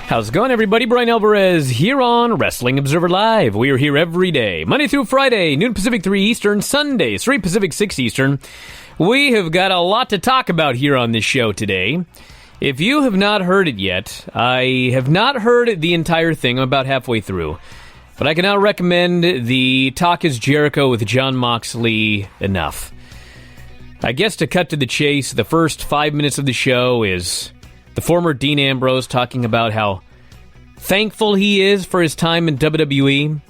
How's it going, everybody? Bryan Alvarez here on Wrestling Observer Live. We are here every day, Monday through Friday, noon Pacific, 3 Eastern, Sundays, 3 Pacific, 6 Eastern. We have got a lot to talk about here on this show today. If you have not heard it yet, I have not heard the entire thing. I'm about halfway through. But I cannot recommend the Talk is Jericho with Jon Moxley enough. I guess to cut to the chase, the first 5 minutes of the show is the former Dean Ambrose talking about how thankful he is for his time in WWE,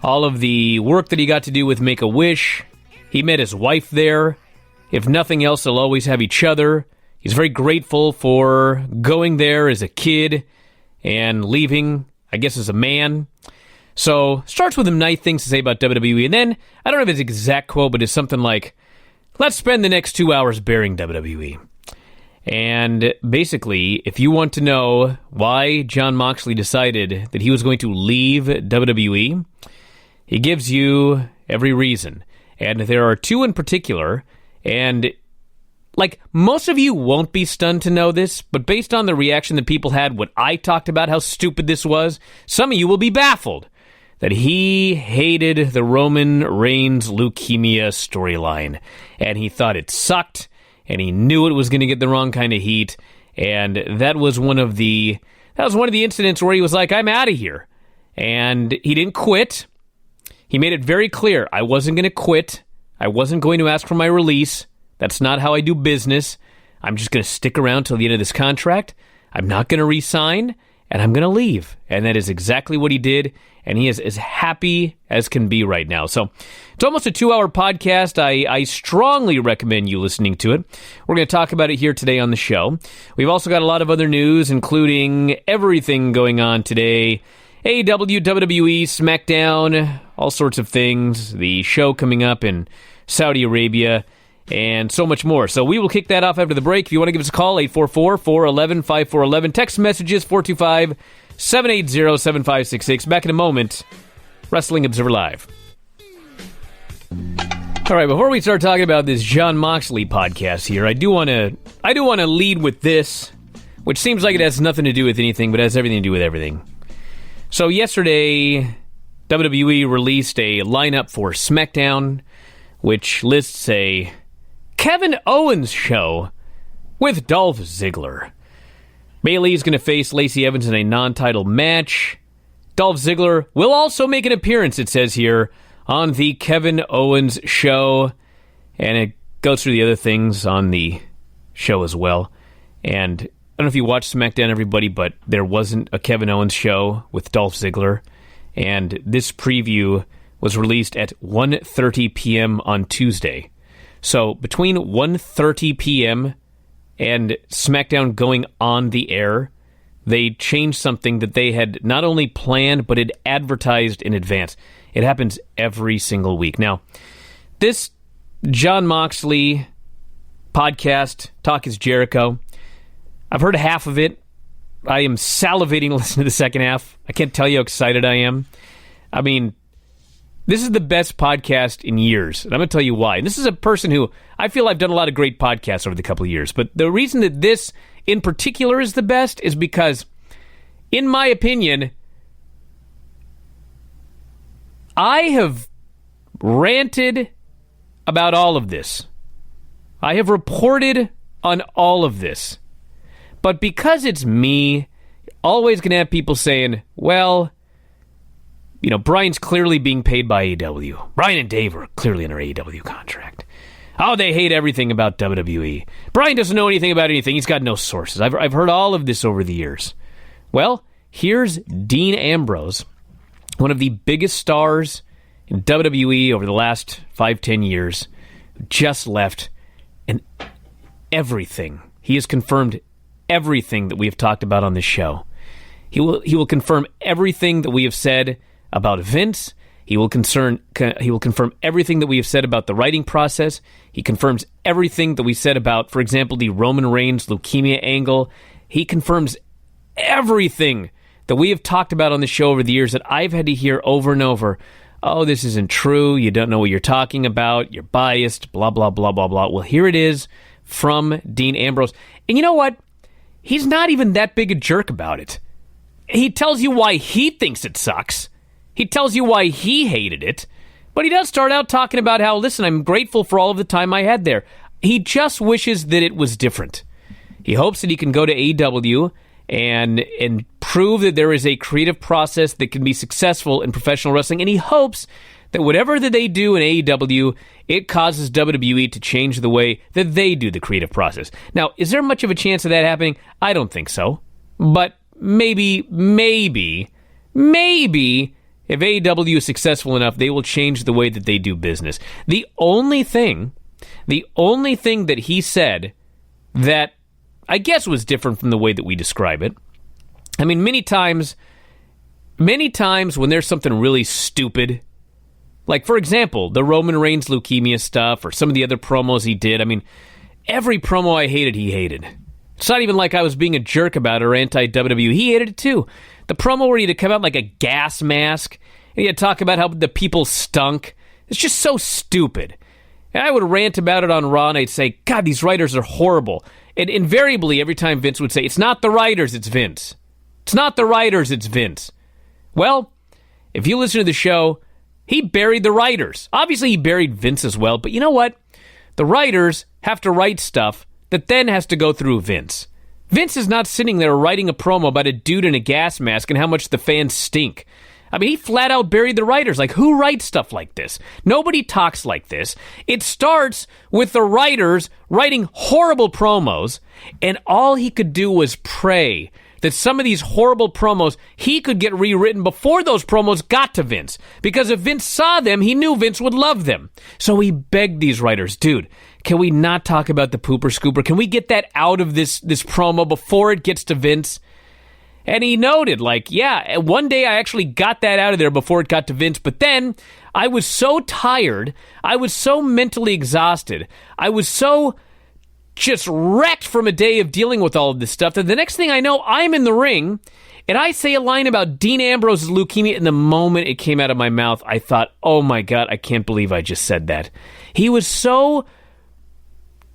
all of the work that he got to do with Make-A-Wish. He met his wife there. If nothing else, they'll always have each other. He's very grateful for going there as a kid and leaving, I guess, as a man. So, starts with some nice things to say about WWE, and then, I don't know if it's an exact quote, but it's something like, let's spend the next 2 hours burying WWE. And basically, if you want to know why Jon Moxley decided that he was going to leave WWE, he gives you every reason. And there are two in particular, and like, most of you won't be stunned to know this, but based on the reaction that people had when I talked about how stupid this was, some of you will be baffled that he hated the Roman Reigns leukemia storyline, and he thought it sucked, and he knew it was going to get the wrong kind of heat, and that was one of the incidents where he was like, I'm out of here. And he didn't quit. He made it very clear, I wasn't going to quit. I wasn't going to ask for my release. That's not how I do business. I'm just going to stick around till the end of this contract. I'm not going to re-sign, and I'm going to leave. And that is exactly what he did, and he is as happy as can be right now. So it's almost a 2-hour podcast. I strongly recommend you listening to it. We're going to talk about it here today on the show. We've also got a lot of other news, including everything going on today. AEW, WWE, SmackDown, all sorts of things. The show coming up in Saudi Arabia, and so much more. So we will kick that off after the break. If you want to give us a call, 844-411-5411. Text messages, 425-780-7566. Back in a moment. Wrestling Observer Live. All right, before we start talking about this Jon Moxley podcast here, I do want to lead with this, which seems like it has nothing to do with anything, but has everything to do with everything. So yesterday, WWE released a lineup for SmackDown, which lists a Kevin Owens show with Dolph Ziggler. Bayley is going to face Lacey Evans in a non-title match. Dolph Ziggler will also make an appearance, it says here, on the Kevin Owens show. And it goes through the other things on the show as well. And I don't know if you watched SmackDown, everybody, but there wasn't a Kevin Owens show with Dolph Ziggler. And this preview was released at 1:30 p.m. on Tuesday. So between 1:30 p.m. and SmackDown going on the air, they changed something that they had not only planned, but had advertised in advance. It happens every single week. Now, this Jon Moxley podcast, Talk is Jericho, I've heard half of it. I am salivating to listen to the second half. I can't tell you how excited I am. I mean, this is the best podcast in years, and I'm going to tell you why. And this is a person who, I feel I've done a lot of great podcasts over the couple of years, but the reason that this in particular is the best is because, in my opinion, I have ranted about all of this. I have reported on all of this. But because it's me, you're always going to have people saying, well, you know, Bryan's clearly being paid by AEW. Bryan and Dave are clearly under AEW contract. Oh, they hate everything about WWE. Bryan doesn't know anything about anything. He's got no sources. I've heard all of this over the years. Well, here's Dean Ambrose, one of the biggest stars in WWE over the last 5-10 years, who just left, and everything. He has confirmed everything that we have talked about on this show. He will confirm everything that we have said about Vince. He will confirm everything that we have said about the writing process. He confirms everything that we said about, for example, the Roman Reigns leukemia angle. He confirms everything that we have talked about on the show over the years that I've had to hear over and over. Oh, this isn't true. You don't know what you're talking about. You're biased. Blah, blah, blah, blah, blah. Well, here it is from Dean Ambrose. And you know what? He's not even that big a jerk about it. he tells you why he thinks it sucks. He tells you why he hated it. But he does start out talking about how, listen, I'm grateful for all of the time I had there. He just wishes that it was different. He hopes that he can go to AEW and prove that there is a creative process that can be successful in professional wrestling. And he hopes that whatever that they do in AEW, it causes WWE to change the way that they do the creative process. Now, is there much of a chance of that happening? I don't think so. But maybe, if AEW is successful enough, they will change the way that they do business. The only thing that he said that I guess was different from the way that we describe it. I mean, many times when there's something really stupid, like, for example, the Roman Reigns leukemia stuff or some of the other promos he did, I mean, every promo I hated, he hated. It's not even like I was being a jerk about it or anti-WWE. He hated it too. The promo where he had to come out like a gas mask and he had to talk about how the people stunk. It's just so stupid. And I would rant about it on Raw and I'd say, God, these writers are horrible. And invariably, every time Vince would say, it's not the writers, it's Vince. It's not the writers, it's Vince. Well, if you listen to the show, he buried the writers. Obviously, he buried Vince as well, but you know what? The writers have to write stuff that then has to go through Vince. Vince is not sitting there writing a promo about a dude in a gas mask and how much the fans stink. I mean, he flat out buried the writers. Like, who writes stuff like this? Nobody talks like this. It starts with the writers writing horrible promos, and all he could do was pray that some of these horrible promos, he could get rewritten before those promos got to Vince. Because if Vince saw them, he knew Vince would love them. So he begged these writers, dude, can we not talk about the pooper scooper? Can we get that out of this promo before it gets to Vince? And he noted, like, yeah, one day I actually got that out of there before it got to Vince, but then I was so tired, I was so mentally exhausted, I was so just wrecked from a day of dealing with all of this stuff that the next thing I know, I'm in the ring, and I say a line about Dean Ambrose's leukemia, and the moment it came out of my mouth, I thought, oh my God, I can't believe I just said that. He was so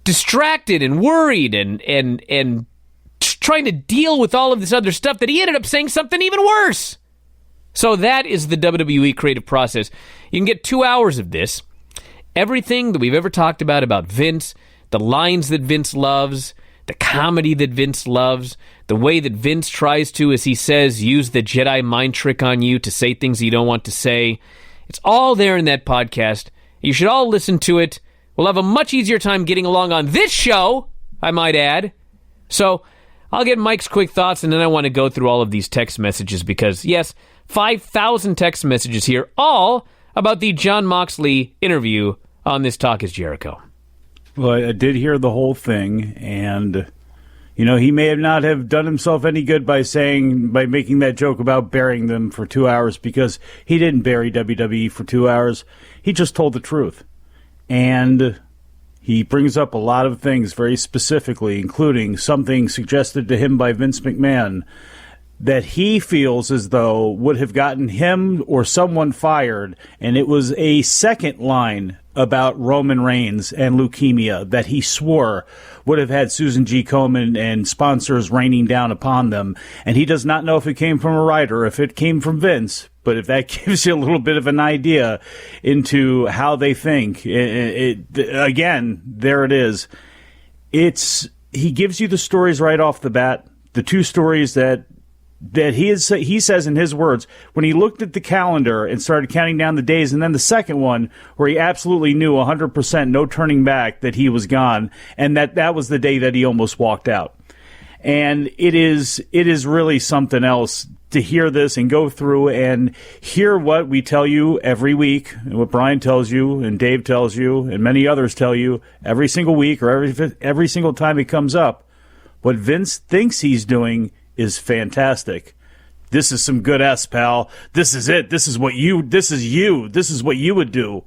distracted and worried and trying to deal with all of this other stuff that he ended up saying something even worse. So that is the WWE creative process. You can get 2 hours of this. Everything that we've ever talked about Vince, the lines that Vince loves, the comedy that Vince loves, the way that Vince tries to, as he says, use the Jedi mind trick on you to say things you don't want to say. It's all there in that podcast. You should all listen to it. We'll have a much easier time getting along on this show, I might add. So I'll get Mike's quick thoughts, and then I want to go through all of these text messages because, yes, 5,000 text messages here, all about the Jon Moxley interview on This Talk is Jericho. Well, I did hear the whole thing, and, you know, he may not have done himself any good by making that joke about burying them for 2 hours because he didn't bury WWE for 2 hours. He just told the truth. And he brings up a lot of things very specifically, including something suggested to him by Vince McMahon that he feels as though would have gotten him or someone fired, and it was a second line about Roman Reigns and leukemia that he swore would have had Susan G. Komen and sponsors raining down upon them, and he does not know if it came from a writer, if it came from Vince. But if that gives you a little bit of an idea into how they think, again, there it is. He gives you the stories right off the bat. The two stories that he says in his words, when he looked at the calendar and started counting down the days, and then the second one where he absolutely knew 100%, no turning back, that he was gone, and that was the day that he almost walked out. And it is really something else to hear this and go through and hear what we tell you every week, and what Bryan tells you and Dave tells you and many others tell you every single week or every single time it comes up. What Vince thinks he's doing is fantastic. This is some good S, pal. This is it. This is what you. This is what you would do.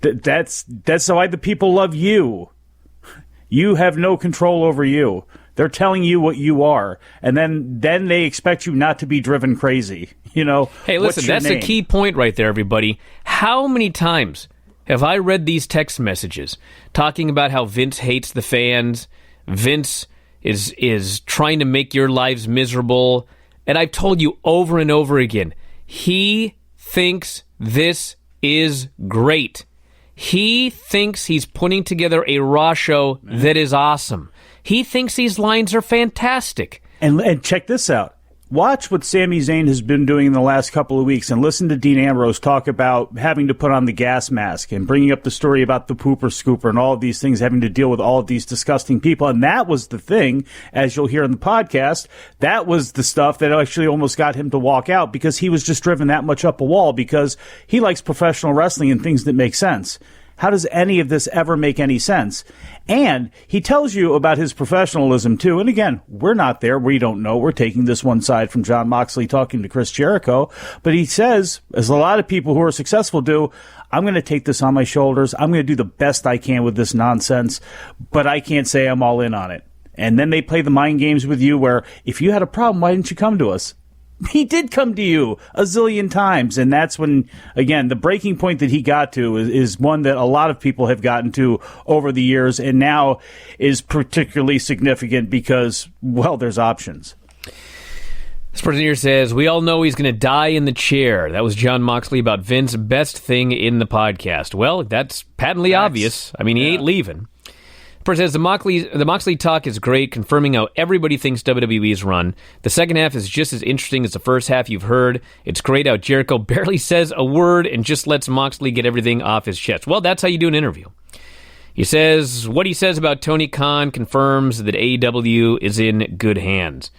That's why the people love you. You have no control over you. They're telling you what you are, and then they expect you not to be driven crazy. You know. Hey, listen, that's a key point right there, everybody. How many times have I read these text messages talking about how Vince hates the fans, Vince is trying to make your lives miserable, And I've told you over and over again, he thinks this is great. He thinks he's putting together a Raw show that is awesome. He thinks these lines are fantastic. And check this out. Watch what Sami Zayn has been doing in the last couple of weeks and listen to Dean Ambrose talk about having to put on the gas mask and bringing up the story about the pooper scooper and all of these things, having to deal with all of these disgusting people. And that was the thing, as you'll hear in the podcast, that was the stuff that actually almost got him to walk out, because he was just driven that much up a wall because he likes professional wrestling and things that make sense. How does any of this ever make any sense? And he tells you about his professionalism, too. And again, we're not there. We don't know. We're taking this one side from Jon Moxley talking to Chris Jericho. But he says, as a lot of people who are successful do, I'm going to take this on my shoulders. I'm going to do the best I can with this nonsense. But I can't say I'm all in on it. And then they play the mind games with you where, if you had a problem, why didn't you come to us? He did come to you a zillion times, and that's when, again, the breaking point that he got to is one that a lot of people have gotten to over the years, and now is particularly significant because, well, there's options. This person here says, we all know he's going to die in the chair. That was Jon Moxley about Vince, best thing in the podcast. Well, that's patently obvious. I mean, he ain't leaving. Person says, the Moxley talk is great, confirming how everybody thinks WWE's run. The second half is just as interesting as the first half you've heard. It's great how Jericho barely says a word and just lets Moxley get everything off his chest. Well, that's how you do an interview. He says, what he says about Tony Khan confirms that AEW is in good hands.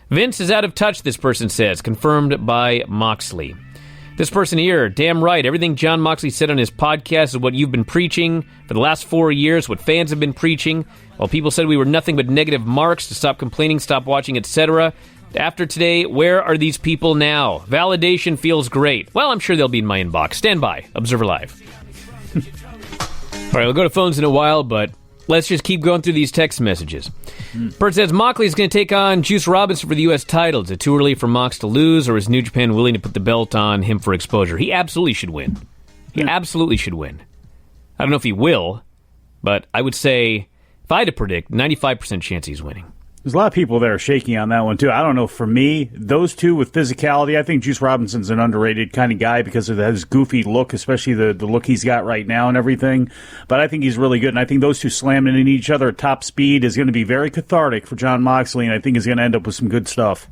Vince is out of touch, this person says, confirmed by Moxley. This person here, damn right, everything Jon Moxley said on his podcast is what you've been preaching for the last 4 years, what fans have been preaching, while people said we were nothing but negative marks, to stop complaining, stop watching, etc. After today, where are these people now? Validation feels great. Well, I'm sure they'll be in my inbox. Stand by. Observer Live. All right, we'll go to phones in a while, but let's just keep going through these text messages. Bert says, Moxley is going to take on Juice Robinson for the U.S. title. Is it too early for Mox to lose, or is New Japan willing to put the belt on him for exposure? He absolutely should win. He absolutely should win. I don't know if he will, but I would say, if I had to predict, 95% chance he's winning. There's a lot of people that are shaky on that one, too. I don't know. For me, those two with physicality, I think Juice Robinson's an underrated kind of guy because of his goofy look, especially the look he's got right now and everything. But I think he's really good, and I think those two slamming into each other at top speed is going to be very cathartic for Jon Moxley, and I think he's going to end up with some good stuff.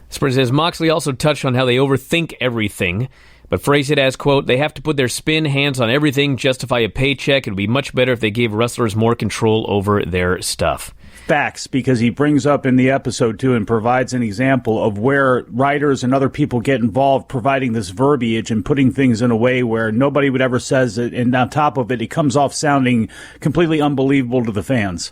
Spurs says, Moxley also touched on how they overthink everything, but phrased it as, quote, they have to put their spin, hands on everything, justify a paycheck. It would be much better if they gave wrestlers more control over their stuff. Facts, because he brings up in the episode, too, and provides an example of where writers and other people get involved providing this verbiage and putting things in a way where nobody would ever says it, and on top of it, it comes off sounding completely unbelievable to the fans.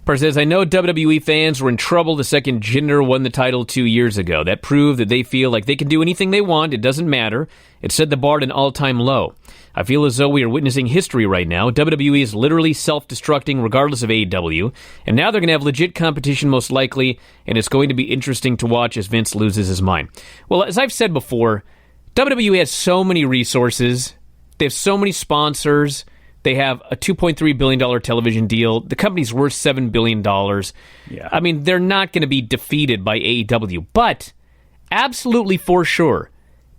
Part says, I know WWE fans were in trouble the second Jinder won the title 2 years ago. That proved that they feel like they can do anything they want. It doesn't matter. It set the bar at an all-time low. I feel as though we are witnessing history right now. WWE is literally self-destructing regardless of AEW, and now they're going to have legit competition most likely, and it's going to be interesting to watch as Vince loses his mind. Well, as I've said before, WWE has so many resources. They have so many sponsors. They have a $2.3 billion television deal. The company's worth $7 billion. Yeah. I mean, they're not going to be defeated by AEW, but absolutely for sure,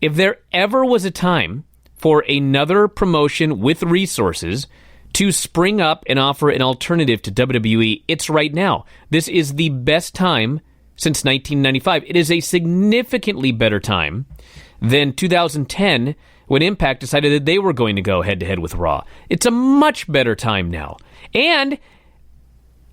if there ever was a time for another promotion with resources to spring up and offer an alternative to WWE, it's right now. This is the best time since 1995. It is a significantly better time than 2010 when Impact decided that they were going to go head-to-head with Raw. It's a much better time now. And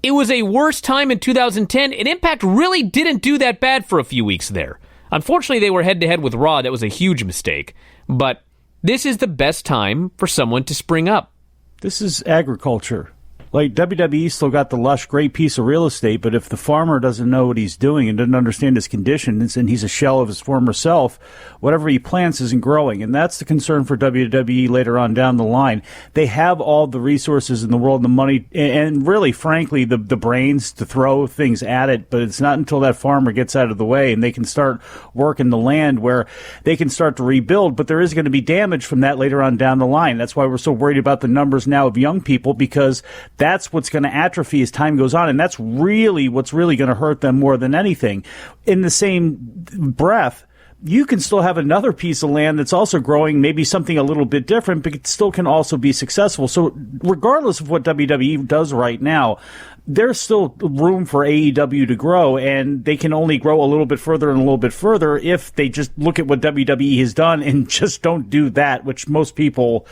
it was a worse time in 2010, and Impact really didn't do that bad for a few weeks there. Unfortunately, they were head-to-head with Raw. That was a huge mistake. But this is the best time for someone to spring up. This is agriculture. Like, WWE still got the lush, great piece of real estate, but if the farmer doesn't know what he's doing and doesn't understand his conditions and he's a shell of his former self, whatever he plants isn't growing. And that's the concern for WWE later on down the line. They have all the resources in the world, the money, and really, frankly, the brains to throw things at it, but it's not until that farmer gets out of the way and they can start working the land where they can start to rebuild, but there is going to be damage from that later on down the line. That's why we're so worried about the numbers now of young people, because that's what's going to atrophy as time goes on, and that's really what's really going to hurt them more than anything. In the same breath, you can still have another piece of land that's also growing, maybe something a little bit different, but it still can also be successful. So regardless of what WWE does right now, there's still room for AEW to grow, and they can only grow a little bit further and a little bit further if they just look at what WWE has done and just don't do that, which most people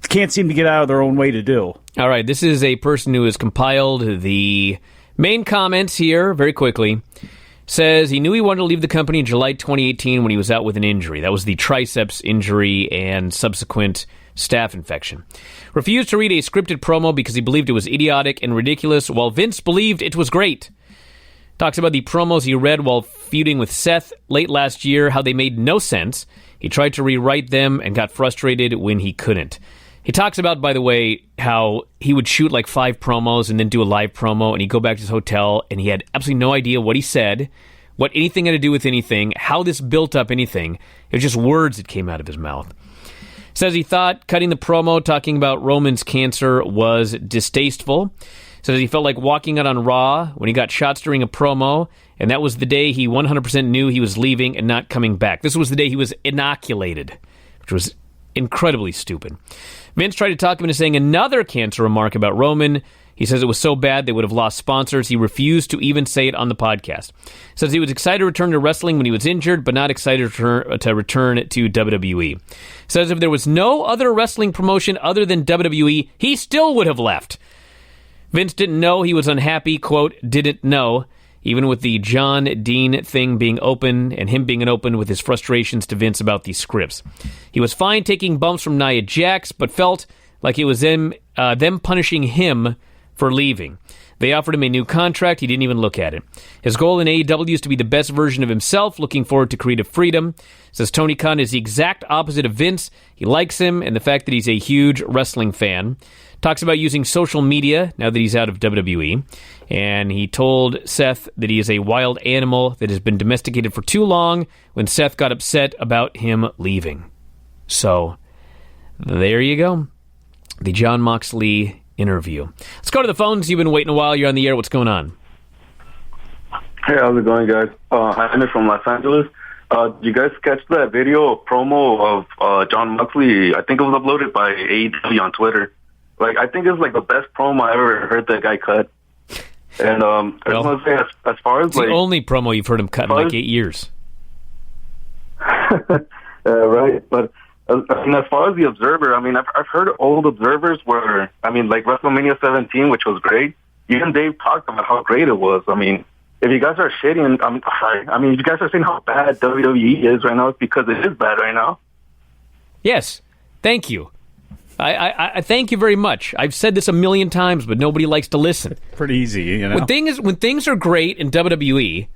can't seem to get out of their own way to do. All right, this is a person who has compiled the main comments here very quickly. Says he knew he wanted to leave the company in July 2018 when he was out with an injury. That was the triceps injury and subsequent staph infection. Refused to read a scripted promo because he believed it was idiotic and ridiculous, while Vince believed it was great. Talks about the promos he read while feuding with Seth late last year, how they made no sense. He tried to rewrite them and got frustrated when he couldn't. He talks about, by the way, how he would shoot like 5 promos and then do a live promo, and he'd go back to his hotel, and he had absolutely no idea what he said, what anything had to do with anything, how this built up anything. It was just words that came out of his mouth. Says he thought cutting the promo talking about Roman's cancer was distasteful. Says he felt like walking out on Raw when he got shots during a promo, and that was the day he 100% knew he was leaving and not coming back. This was the day he was inoculated, which was incredibly stupid. Vince tried to talk him into saying another cancer remark about Roman. He says it was so bad they would have lost sponsors. He refused to even say it on the podcast. Says he was excited to return to wrestling when he was injured, but not excited to return to WWE. Says if there was no other wrestling promotion other than WWE, he still would have left. Vince didn't know he was unhappy, quote, didn't know, even with the John Dean thing being open and him being open with his frustrations to Vince about these scripts. He was fine taking bumps from Nia Jax, but felt like it was them punishing him for leaving. They offered him a new contract. He didn't even look at it. His goal in AEW is to be the best version of himself, looking forward to creative freedom. Says Tony Khan is the exact opposite of Vince. He likes him and the fact that he's a huge wrestling fan. Talks about using social media now that he's out of WWE. And he told Seth that he is a wild animal that has been domesticated for too long when Seth got upset about him leaving. So, there you go. The Jon Moxley interview. Let's go to the phones. You've been waiting a while. You're on the air. What's going on? Hey, how's it going, guys? I'm from Los Angeles. Did you guys catch that video promo of Jon Moxley? I think it was uploaded by AEW on Twitter. Like, I think it's like the best promo I ever heard that guy cut. And I just want to say, as far as it's the only promo you've heard him cut in like 8 years. Right, but I mean, as far as the Observer, I mean, I've heard old Observers where, I mean, like WrestleMania 17, which was great. Even Dave talked about how great it was. I mean, if you guys are shitting, I'm sorry. I mean, if you guys are saying how bad WWE is right now, it's because it is bad right now. Yes, thank you. I thank you very much. I've said this a million times, but nobody likes to listen. Pretty easy, you know. When things are great in WWE,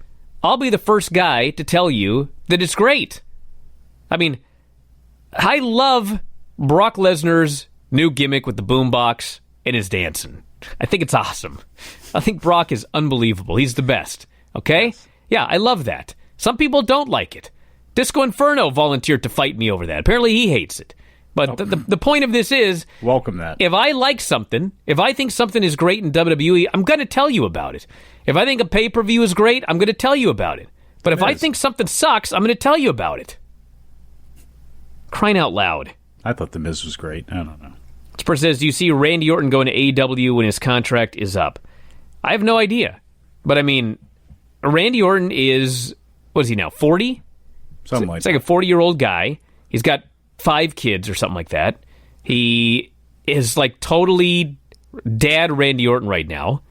I'll be the first guy to tell you that it's great. I mean, I love Brock Lesnar's new gimmick with the boombox and his dancing. I think it's awesome. I think Brock is unbelievable. He's the best. Okay? Yes. Yeah, I love that. Some people don't like it. Disco Inferno volunteered to fight me over that. Apparently he hates it. But the point of this is, welcome that. If I like something, if I think something is great in WWE, I'm going to tell you about it. If I think a pay-per-view is great, I'm going to tell you about it. But if I think something sucks, I'm going to tell you about it. Crying out loud. I thought The Miz was great. I don't know. This person says, do you see Randy Orton going to AEW when his contract is up? I have no idea. But I mean, Randy Orton is, what is he now, 40? Something like that. It's like a 40-year-old guy. He's got 5 kids or something like that. He is like totally dad Randy Orton right now.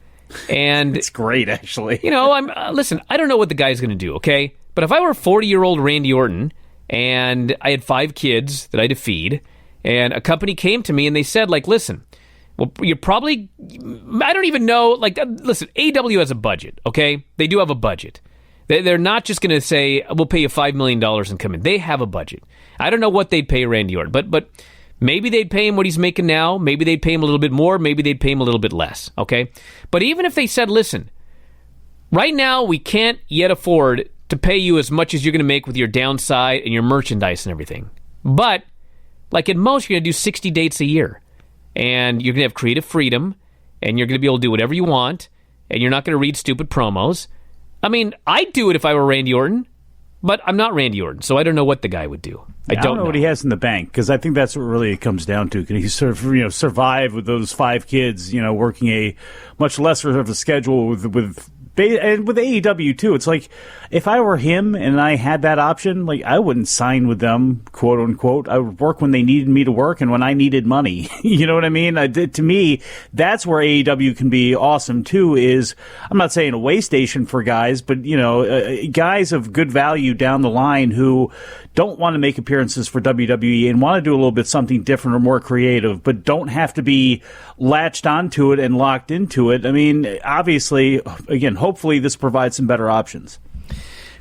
And it's great, actually. You know, listen, I don't know what the guy's going to do, okay? But if I were 40-year-old Randy Orton and I had 5 kids that I had to feed, and a company came to me and they said, like, listen, well, you're probably, I don't even know, like, listen, AEW has a budget, okay? They do have a budget. They're not just going to say, we'll pay you $5 million and come in. They have a budget. I don't know what they'd pay Randy Orton, but maybe they'd pay him what he's making now. Maybe they'd pay him a little bit more. Maybe they'd pay him a little bit less, okay? But even if they said, listen, right now we can't yet afford to pay you as much as you're going to make with your downside and your merchandise and everything. But, like at most, you're going to do 60 dates a year. And you're going to have creative freedom. and you're going to be able to do whatever you want, and you're not going to read stupid promos. I mean, I'd do it if I were Randy Orton, but I'm not Randy Orton, so I don't know what the guy would do. I don't know what he has in the bank, because I think that's what really it comes down to. Can he survive with those 5 kids, working a much lesser of a schedule with AEW too? It's like, if I were him and I had that option, like, I wouldn't sign with them, quote unquote. I would work when they needed me to work and when I needed money. You know what I mean? To me, that's where AEW can be awesome too. Is, I'm not saying a way station for guys, but guys of good value down the line who don't want to make appearances for WWE and want to do a little bit something different or more creative, but don't have to be latched onto it and locked into it. I mean, obviously, again, hopefully this provides some better options.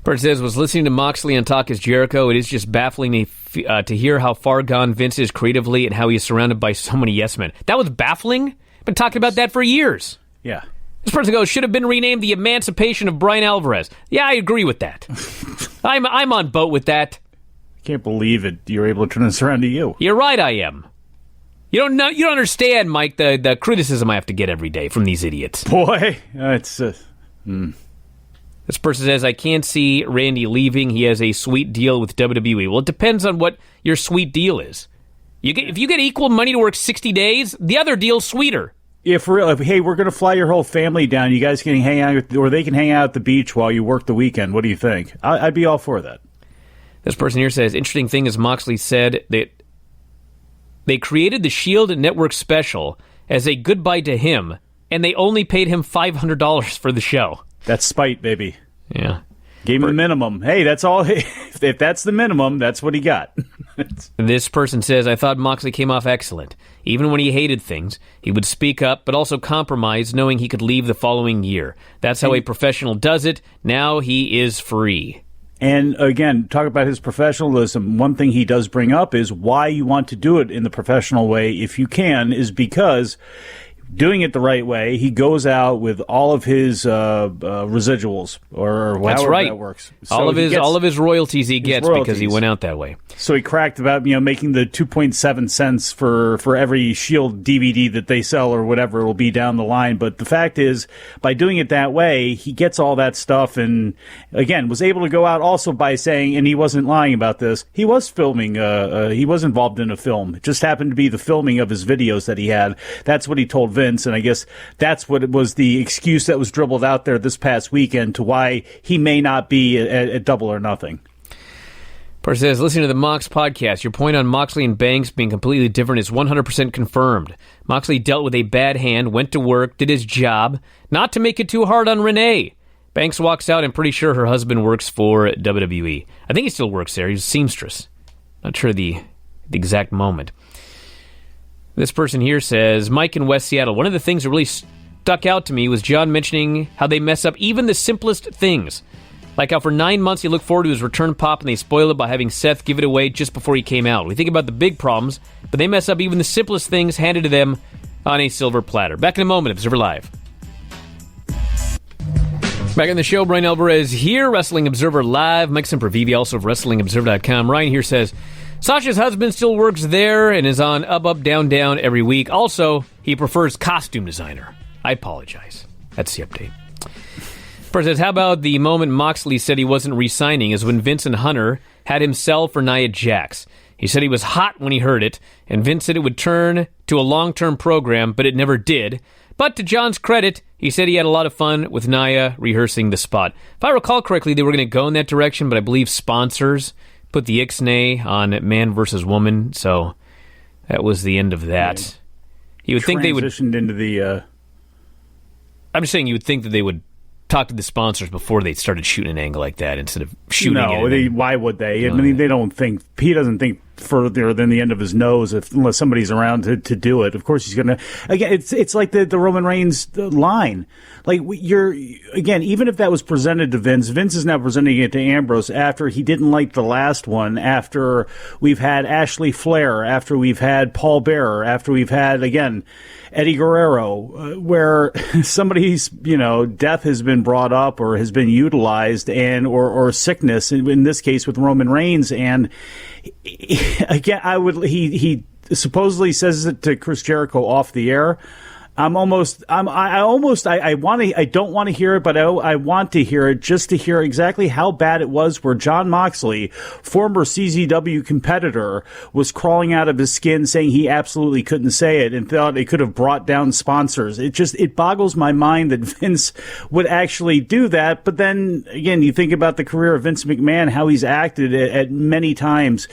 Bert says, was listening to Moxley and talk as Jericho. It is just baffling to hear how far gone Vince is creatively and how he is surrounded by so many yes men. That was baffling? Been talking about that for years. Yeah. This person goes, should have been renamed The Emancipation of Bryan Alvarez. Yeah, I agree with that. I'm on boat with that. Can't believe it. You're able to turn this around to you. You're right, I am. You don't understand, Mike, the criticism I have to get every day from these idiots. Boy, it's... This person says, I can't see Randy leaving. He has a sweet deal with WWE. Well, it depends on what your sweet deal is. If you get equal money to work 60 days, the other deal's sweeter. If hey, we're going to fly your whole family down. You guys can hang out, or they can hang out at the beach while you work the weekend. What do you think? I'd be all for that. This person here says, interesting thing is Moxley said that they created the Shield Network special as a goodbye to him, and they only paid him $500 for the show. That's spite, baby. Yeah. Gave him the minimum. Hey, that's all. If that's the minimum, that's what he got. This person says, I thought Moxley came off excellent. Even when he hated things, he would speak up, but also compromise, knowing he could leave the following year. That's how a professional does it. Now he is free. And again, talk about his professionalism. One thing he does bring up is why you want to do it in the professional way, if you can, is because doing it the right way, he goes out with all of his residuals, or however that works. So all of his royalties he gets because he went out that way. So he cracked about making the 2.7 cents for every Shield DVD that they sell or whatever it will be down the line. But the fact is, by doing it that way, he gets all that stuff, and again was able to go out also by saying, and he wasn't lying about this, he was filming. He was involved in a film. It just happened to be the filming of his videos that he had. That's what he told Vince, and I guess that's what it was, the excuse that was dribbled out there this past weekend to why he may not be at Double or Nothing. Person says, listening to the Mox podcast, your point on Moxley and Banks being completely different is 100% confirmed. Moxley dealt with a bad hand, went to work, did his job, not to make it too hard on Renee. Banks walks out, I'm pretty sure her husband works for WWE. I think he still works there. He's a seamstress. Not sure the exact moment. This person here says, Mike in West Seattle, one of the things that really stuck out to me was Jon mentioning how they mess up even the simplest things. Like how for 9 months he looked forward to his return pop and they spoil it by having Seth give it away just before he came out. We think about the big problems, but they mess up even the simplest things handed to them on a silver platter. Back in a moment, Observer Live. Back on the show, Bryan Alvarez here, Wrestling Observer Live. Mike Sempervive, also of WrestlingObserver.com. Ryan here says, Sasha's husband still works there and is on Up, Down, Down every week. Also, he prefers costume designer. I apologize. That's the update. First says, how about the moment Moxley said he wasn't re-signing is when Vince and Hunter had him sell for Nia Jax. He said he was hot when he heard it, and Vince said it would turn to a long-term program, but it never did. But to John's credit, he said he had a lot of fun with Nia rehearsing the spot. If I recall correctly, they were going to go in that direction, but I believe sponsors put the ixnay on man versus woman, so that was the end of that. You would think they would transitioned into the. I'm just saying you would think that they would talk to the sponsors before they started shooting an angle like that instead of shooting it. No, why would they? I mean, they don't think. He doesn't think further than the end of his nose unless somebody's around to do it. Of course, he's going to. Again, it's like the Roman Reigns line. Like again, even if that was presented to Vince is now presenting it to Ambrose after he didn't like the last one. After we've had Ashley Flair, after we've had Paul Bearer, after we've had again Eddie Guerrero, where somebody's death has been brought up or has been utilized, and or sickness in this case with Roman Reigns, and again he supposedly says it to Chris Jericho off the air. I don't want to hear it, but I want to hear it just to hear exactly how bad it was where Jon Moxley, former CZW competitor, was crawling out of his skin saying he absolutely couldn't say it and thought it could have brought down sponsors. It boggles my mind that Vince would actually do that. But then again, you think about the career of Vince McMahon, how he's acted at many times.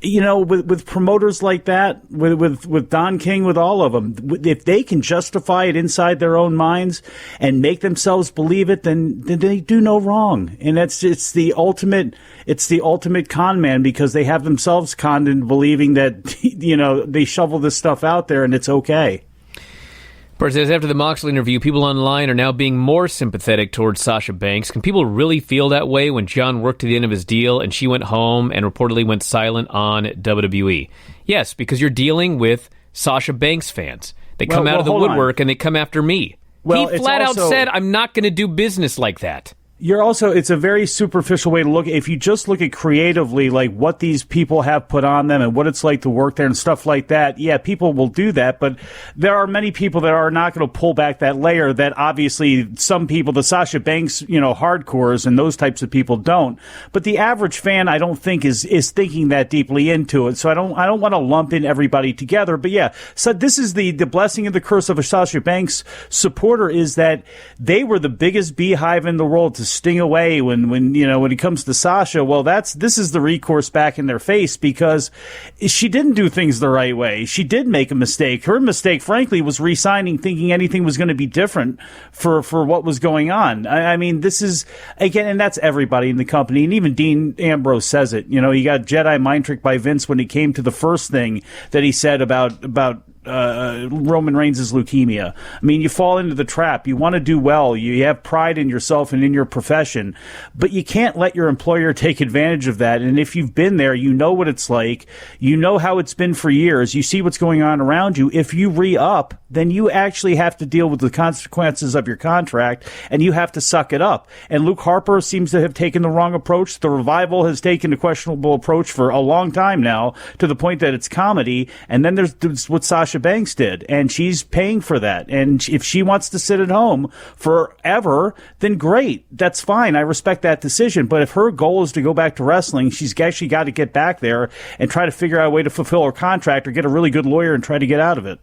You know, with promoters like that, with Don King, with all of them, if they can justify it inside their own minds and make themselves believe it, then they do no wrong. And it's the ultimate con man, because they have themselves conned into believing that, you know, they shovel this stuff out there and it's okay. Bert says, after the Moxley interview, people online are now being more sympathetic towards Sasha Banks. Can people really feel that way when John worked to the end of his deal and she went home and reportedly went silent on WWE? Yes, because you're dealing with Sasha Banks fans. They come out of the woodwork and they come after me. He flat out said, I'm not going to do business like that. It's a very superficial way to look. If you just look at creatively, like what these people have put on them and what it's like to work there and stuff like that, yeah, people will do that. But there are many people that are not going to pull back that layer that obviously some people, the Sasha Banks, you know, hardcores and those types of people don't. But the average fan, I don't think is thinking that deeply into it. So I don't want to lump in everybody together. But yeah, so this is the blessing and the curse of a Sasha Banks supporter, is that they were the biggest beehive in the world to sting away when it comes to Sasha. Well, this is the recourse back in their face, because she didn't do things the right way. She did make a mistake. Her mistake, frankly, was re-signing thinking anything was going to be different for what was going on. I mean, this is, again, and that's everybody in the company, and even Dean Ambrose says it. You know, he got Jedi mind tricked by Vince when it came to the first thing that he said about Roman Reigns' leukemia. I mean, you fall into the trap. You want to do well. You have pride in yourself and in your profession, but you can't let your employer take advantage of that. And if you've been there, you know what it's like. You know how it's been for years. You see what's going on around you. If you re-up, then you actually have to deal with the consequences of your contract, and you have to suck it up. And Luke Harper seems to have taken the wrong approach. The Revival has taken a questionable approach for a long time now, to the point that it's comedy. And then there's what Sasha Banks did, and she's paying for that. And if she wants to sit at home forever, then great. That's fine. I respect that decision. But if her goal is to go back to wrestling, she's actually got to get back there and try to figure out a way to fulfill her contract, or get a really good lawyer and try to get out of it.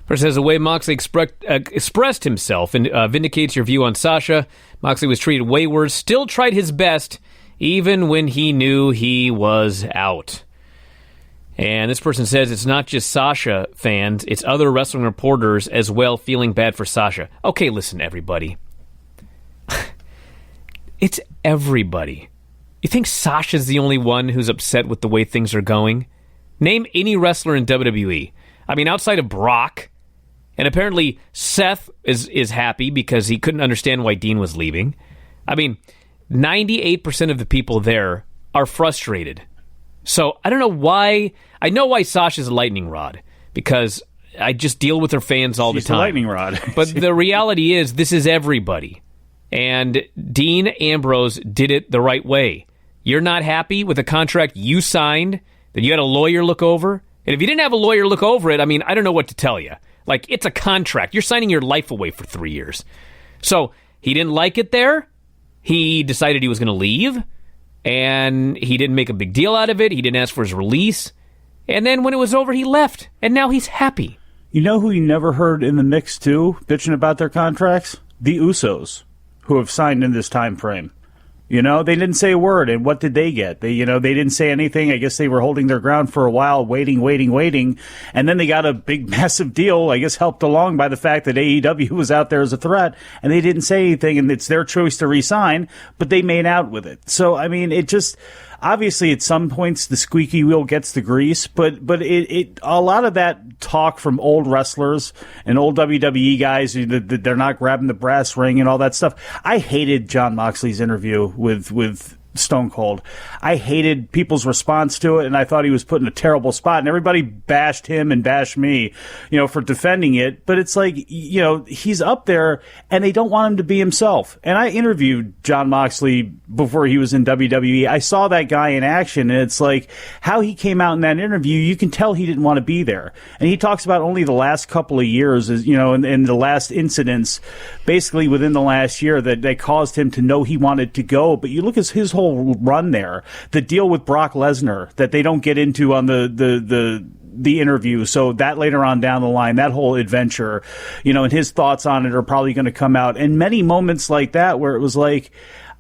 First says, the way Moxley expressed himself and vindicates your view on Sasha. Moxley was treated way worse, still tried his best, even when he knew he was out. And this person says it's not just Sasha fans, it's other wrestling reporters as well feeling bad for Sasha. Okay, listen, everybody. It's everybody. You think Sasha's the only one who's upset with the way things are going? Name any wrestler in WWE. I mean, outside of Brock, and apparently Seth is happy because he couldn't understand why Dean was leaving. I mean, 98% of the people there are frustrated. So I don't know why. I know why Sasha's a lightning rod, because I just deal with her fans all the time. A lightning rod. But the reality is, this is everybody. And Dean Ambrose did it the right way. You're not happy with a contract you signed that you had a lawyer look over? And if you didn't have a lawyer look over it, I mean, I don't know what to tell you. Like, it's a contract. You're signing your life away for 3 years. So he didn't like it there. He decided he was going to leave. And he didn't make a big deal out of it. He didn't ask for his release. And then when it was over, he left. And now he's happy. You know who you never heard in the mix, too, bitching about their contracts? The Usos, who have signed in this time frame. You know, they didn't say a word. And what did they get? They didn't say anything. I guess they were holding their ground for a while, waiting. And then they got a big, massive deal, I guess helped along by the fact that AEW was out there as a threat. And they didn't say anything, and it's their choice to resign, but they made out with it. So, I mean, it just... Obviously, at some points, the squeaky wheel gets the grease, but it a lot of that talk from old wrestlers and old WWE guys, they're not grabbing the brass ring and all that stuff. I hated Jon Moxley's interview with Stone Cold. I hated people's response to it, and I thought he was put in a terrible spot, and everybody bashed him and bashed me, for defending it. But it's like, he's up there, and they don't want him to be himself. And I interviewed Jon Moxley before he was in WWE. I saw that guy in action, and it's like how he came out in that interview, you can tell he didn't want to be there. And he talks about only the last couple of years, and the last incidents, basically within the last year, that caused him to know he wanted to go. But you look at his whole run there, the deal with Brock Lesnar that they don't get into on the interview, so that later on down the line, that whole adventure, and his thoughts on it are probably going to come out. And many moments like that where it was like,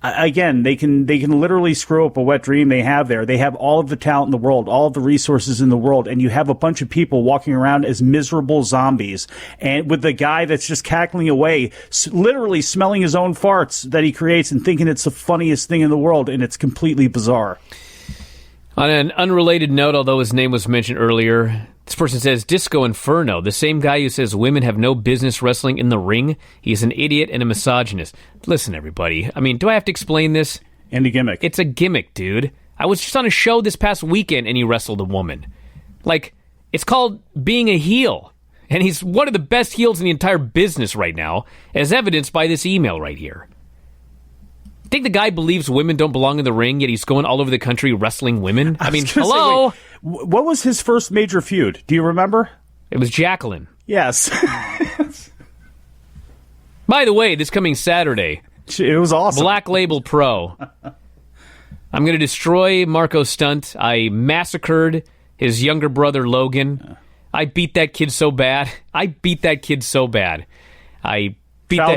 again, they can literally screw up a wet dream they have there. They have all of the talent in the world, all of the resources in the world, and you have a bunch of people walking around as miserable zombies, and with the guy that's just cackling away, literally smelling his own farts that he creates and thinking it's the funniest thing in the world, and it's completely bizarre. On an unrelated note, although his name was mentioned earlier, this person says, Disco Inferno, the same guy who says women have no business wrestling in the ring, he's an idiot and a misogynist. Listen, everybody, do I have to explain this? And a gimmick. It's a gimmick, dude. I was just on a show this past weekend and he wrestled a woman. It's called being a heel. And he's one of the best heels in the entire business right now, as evidenced by this email right here. I think the guy believes women don't belong in the ring, yet he's going all over the country wrestling women. Hello? Say, what was his first major feud? Do you remember? It was Jacqueline. Yes. By the way, this coming Saturday, it was awesome. Black Label Pro. I'm going to destroy Marco Stunt. I massacred his younger brother, Logan. I beat that kid so bad. I beat the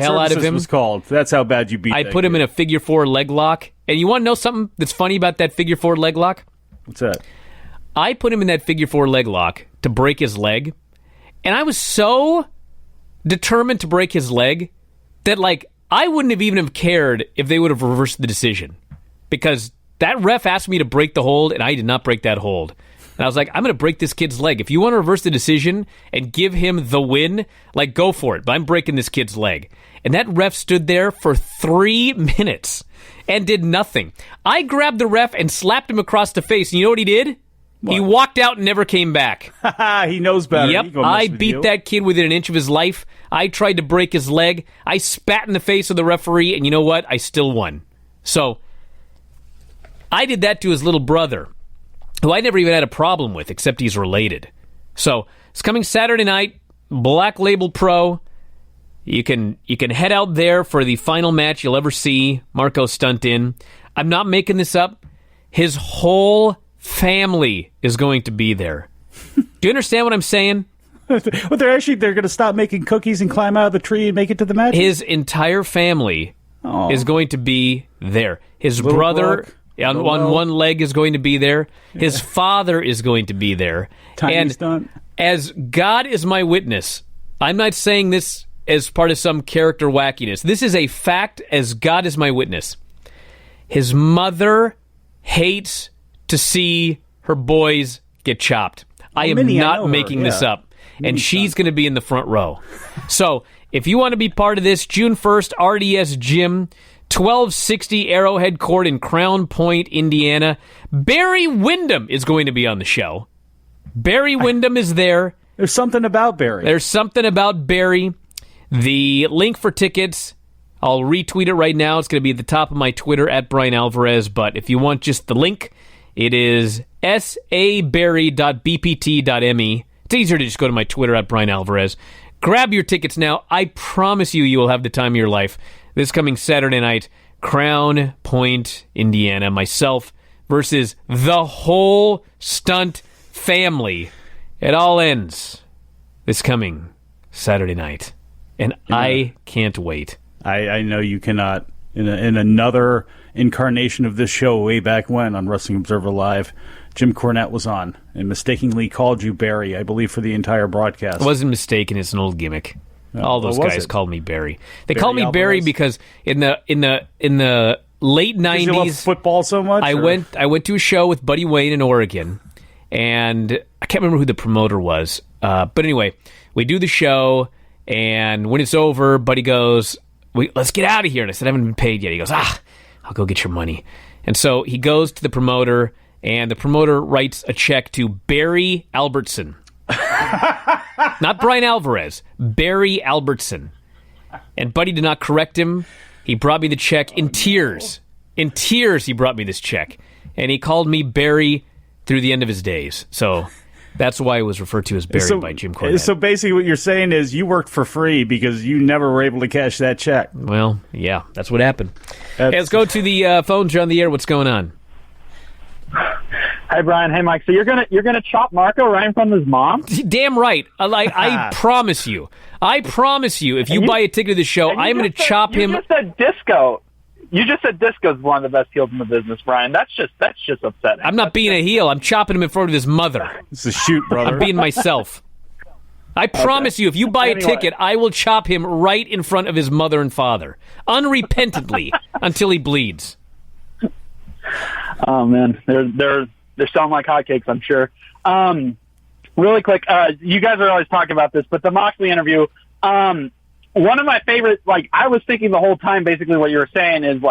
hell out of him. Was called. That's how bad you beat I put him in a figure four leg lock. And you want to know something that's funny about that figure four leg lock? What's that? I put him in that figure four leg lock to break his leg. And I was so determined to break his leg that, I wouldn't have even cared if they would have reversed the decision. Because that ref asked me to break the hold, and I did not break that hold. And I was like, I'm going to break this kid's leg. If you want to reverse the decision and give him the win, go for it. But I'm breaking this kid's leg. And that ref stood there for 3 minutes and did nothing. I grabbed the ref and slapped him across the face. And you know what he did? What? He walked out and never came back. He knows better. Yep, I beat that kid within an inch of his life. I tried to break his leg. I spat in the face of the referee, and you know what? I still won. So, I did that to his little brother, who I never even had a problem with, except he's related. So, it's coming Saturday night, Black Label Pro. You can head out there for the final match you'll ever see Marco Stunt in. I'm not making this up. His whole family is going to be there. Do you understand what I'm saying? Well, they're going to stop making cookies and climb out of the tree and make it to the match? His entire family is going to be there. His Little brother Brooke, on one leg is going to be there. His father is going to be there. Tiny stunt. As God is my witness, I'm not saying this as part of some character wackiness. This is a fact, as God is my witness. His mother hates to see her boys get chopped. I am not making this up. And she's going to be in the front row. So, if you want to be part of this, June 1st, RDS Gym, 1260 Arrowhead Court in Crown Point, Indiana. Barry Windham is going to be on the show. Barry Windham is there. There's something about Barry. The link for tickets, I'll retweet it right now. It's going to be at the top of my Twitter, at Bryan Alvarez. But if you want just the link, it is sabarry.bpt.me. It's easier to just go to my Twitter, at Bryan Alvarez. Grab your tickets now. I promise you will have the time of your life. This coming Saturday night, Crown Point, Indiana. Myself versus the whole Stunt family. It all ends this coming Saturday night. And I can't wait. I know you cannot. In another incarnation of this show way back when on Wrestling Observer Live, Jim Cornette was on and mistakenly called you Barry, I believe, for the entire broadcast. I wasn't mistaken. It's an old gimmick. All those guys called me Barry. They called me Alvarez? Barry because in the late 90s, you love football so much. I went to a show with Buddy Wayne in Oregon, and I can't remember who the promoter was. But anyway, we do the show, and when it's over, Buddy goes, "Let's get out of here." And I said, "I haven't been paid yet." He goes, I'll go get your money. And so he goes to the promoter, and the promoter writes a check to Barry Albertson. Not Bryan Alvarez, Barry Albertson. And Buddy did not correct him. He brought me the check in tears. In tears, he brought me this check. And he called me Barry through the end of his days. So that's why it was referred to as Barry by Jim Cornette. So basically what you're saying is you worked for free because you never were able to cash that check. Well, yeah, that's what happened. Hey, let's go to the phones. You're on the air. What's going on? Hi, Brian. Hey, Mike. So you're gonna chop Marco Ryan from his mom? Damn right. I promise you. If you buy a ticket to the show, I'm going to chop him. You just said disco. You just said disco is one of the best heels in the business, Brian. That's just upsetting. I'm not being a heel. I'm chopping him in front of his mother. It's a shoot, brother. I'm being myself. I promise you, if you buy a ticket, I will chop him right in front of his mother and father, unrepentantly, until he bleeds. Oh man, they're selling like hotcakes, I'm sure. Really quick, you guys are always talking about this, but the Moxley interview, one of my favorite, I was thinking the whole time, basically what you were saying is,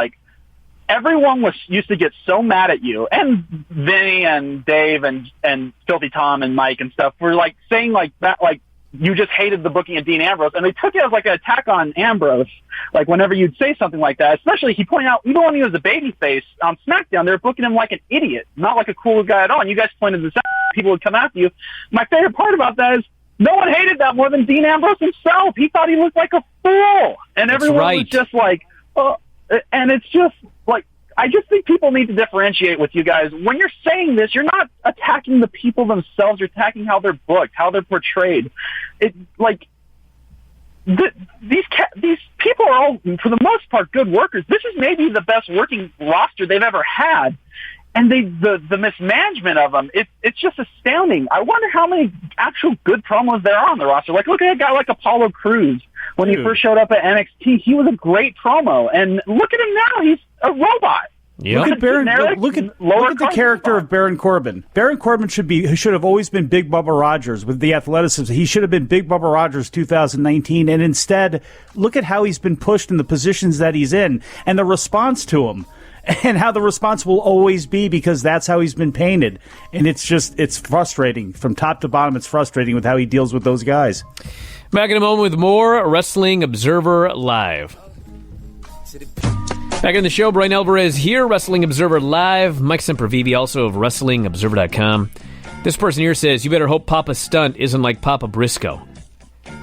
everyone used to get so mad at you, and Vinny and Dave and Filthy Tom and Mike and stuff were, saying, that, you just hated the booking of Dean Ambrose, and they took it as, an attack on Ambrose, whenever you'd say something like that, especially, he pointed out, even when he was a babyface on SmackDown, they were booking him like an idiot, not like a cool guy at all, and you guys pointed this out, people would come after you. My favorite part about that is, no one hated that more than Dean Ambrose himself. He thought he looked like a fool. And everyone was just and it's just, I just think people need to differentiate with you guys. When you're saying this, you're not attacking the people themselves. You're attacking how they're booked, how they're portrayed. These people are all, for the most part, good workers. This is maybe the best working roster they've ever had. And the mismanagement of them, it's just astounding. I wonder how many actual good promos there are on the roster. Look at a guy like Apollo Crews. When he first showed up at NXT, he was a great promo. And look at him now. He's a robot. Yep. Look at the character of Baron Corbin. Baron Corbin should have always been Big Bubba Rogers with the athleticism. He should have been Big Bubba Rogers 2019. And instead, look at how he's been pushed in the positions that he's in and the response to him. And how the response will always be because that's how he's been painted. And it's frustrating. From top to bottom, it's frustrating with how he deals with those guys. Back in a moment with more Wrestling Observer Live. Back in the show, Bryan Alvarez here, Wrestling Observer Live. Mike Sempervive, also of WrestlingObserver.com. This person here says, you better hope Papa Stunt isn't like Papa Briscoe.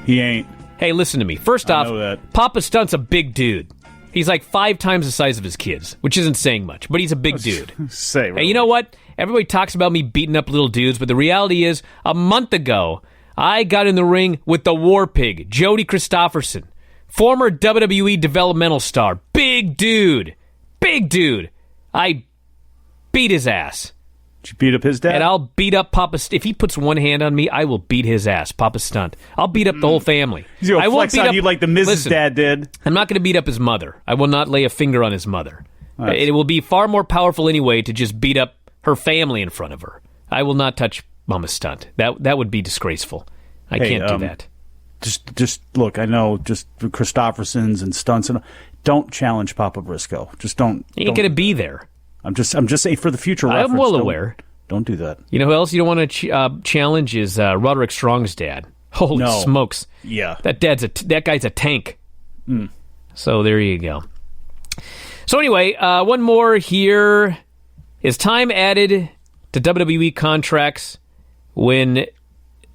He ain't. Hey, listen to me. First off, Papa Stunt's a big dude. He's 5 times the size of his kids, which isn't saying much, but he's a big dude. Hey, you know what? Everybody talks about me beating up little dudes, but the reality is, a month ago, I got in the ring with the War Pig, Jody Christopherson, former WWE developmental star, big dude. I beat his ass. Did you beat up his dad? And I'll beat up Papa If he puts one hand on me, I will beat his ass, Papa Stunt. I'll beat up the whole family. I won't beat up you like the Mrs. Dad did. I'm not going to beat up his mother. I will not lay a finger on his mother. It will be far more powerful anyway to just beat up her family in front of her. I will not touch Mama Stunt. That would be disgraceful. I can't do that. Just look, I know, just Christophersons and Stunts, and don't challenge Papa Briscoe. Just don't. He ain't going to be there. I'm just saying for the future reference. I'm well aware. Don't do that. You know who else you don't want to challenge is Roderick Strong's dad. Holy smokes! Yeah, that guy's a tank. So there you go. So anyway, one more here. Is time added to WWE contracts when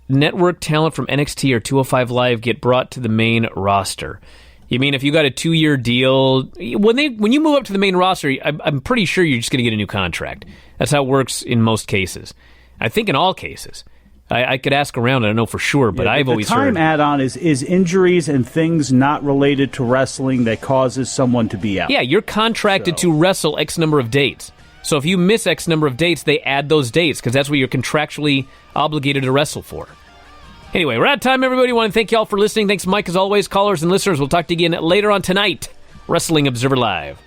network talent from NXT or 205 Live get brought to the main roster? You mean if you got a 2-year deal, when you move up to the main roster, I'm pretty sure you're just going to get a new contract. That's how it works in most cases. I think in all cases. I could ask around, I don't know for sure, but I've always heard. The time add-on is injuries and things not related to wrestling that causes someone to be out. Yeah, you're contracted to wrestle X number of dates. So if you miss X number of dates, they add those dates because that's what you're contractually obligated to wrestle for. Anyway, we're out of time, everybody. I want to thank you all for listening. Thanks, Mike, as always. Callers and listeners, we'll talk to you again later on tonight. Wrestling Observer Live.